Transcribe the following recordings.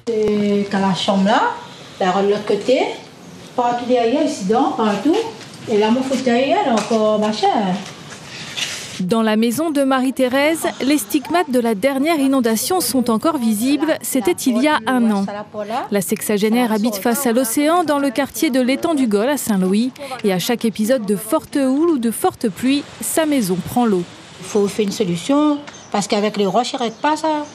C'est dans la chambre là, de l'autre côté, partout derrière, ici dedans, partout. Et là, mon fauteuil, encore machin. Dans la maison de Marie-Thérèse, les stigmates de la dernière inondation sont encore visibles. C'était il y a un an. La sexagénaire habite face à l'océan dans le quartier de l'étang du Gol à Saint-Louis. Et à chaque épisode de forte houle ou de forte pluie, sa maison prend l'eau. Il faut faire une solution, parce qu'avec les roches, il ne règle pas ça.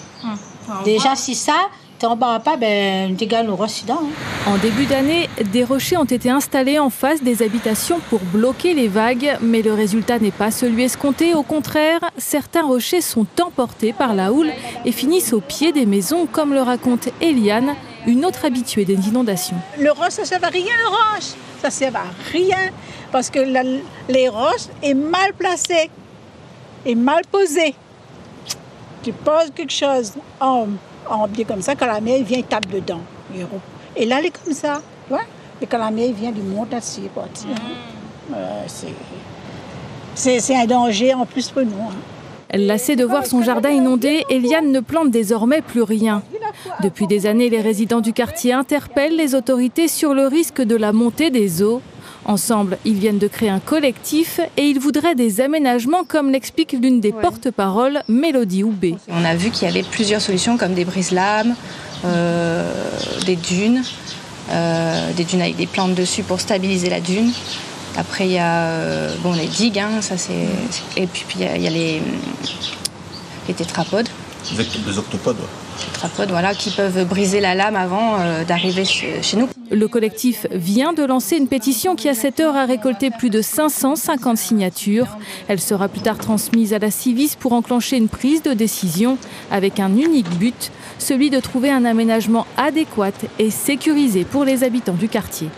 Déjà, si ça, tu n'en bats pas, ben, tu gagnes le roche dedans. En début d'année, des rochers ont été installés en face des habitations pour bloquer les vagues, mais le résultat n'est pas celui escompté. Au contraire, certains rochers sont emportés par la houle et finissent au pied des maisons, comme le raconte Eliane, une autre habituée des inondations. Le roche, ça ne sert à rien, le roche. Ça ne sert à rien, parce que les roches est mal placées et mal posées. Tu poses quelque chose en biais comme ça, quand la mer vient, il tape dedans. Et là, elle est comme ça. Ouais. Et quand la mer vient, il monte ainsi. C'est un danger en plus pour nous. Lassée de voir son jardin inondé, Eliane ne plante désormais plus rien. Depuis des années, les résidents du quartier interpellent les autorités sur le risque de la montée des eaux. Ensemble, ils viennent de créer un collectif et ils voudraient des aménagements, comme l'explique l'une des porte-paroles, Mélodie Houbé. On a vu qu'il y avait plusieurs solutions comme des brise-lames, des dunes avec des plantes dessus pour stabiliser la dune. Après, il y a les digues, et puis il y a les tétrapodes. Les octopodes, tétrapodes, voilà, qui peuvent briser la lame avant d'arriver chez nous. Le collectif vient de lancer une pétition qui, à cette heure, a récolté plus de 550 signatures. Elle sera plus tard transmise à la Civis pour enclencher une prise de décision avec un unique but, celui de trouver un aménagement adéquat et sécurisé pour les habitants du quartier.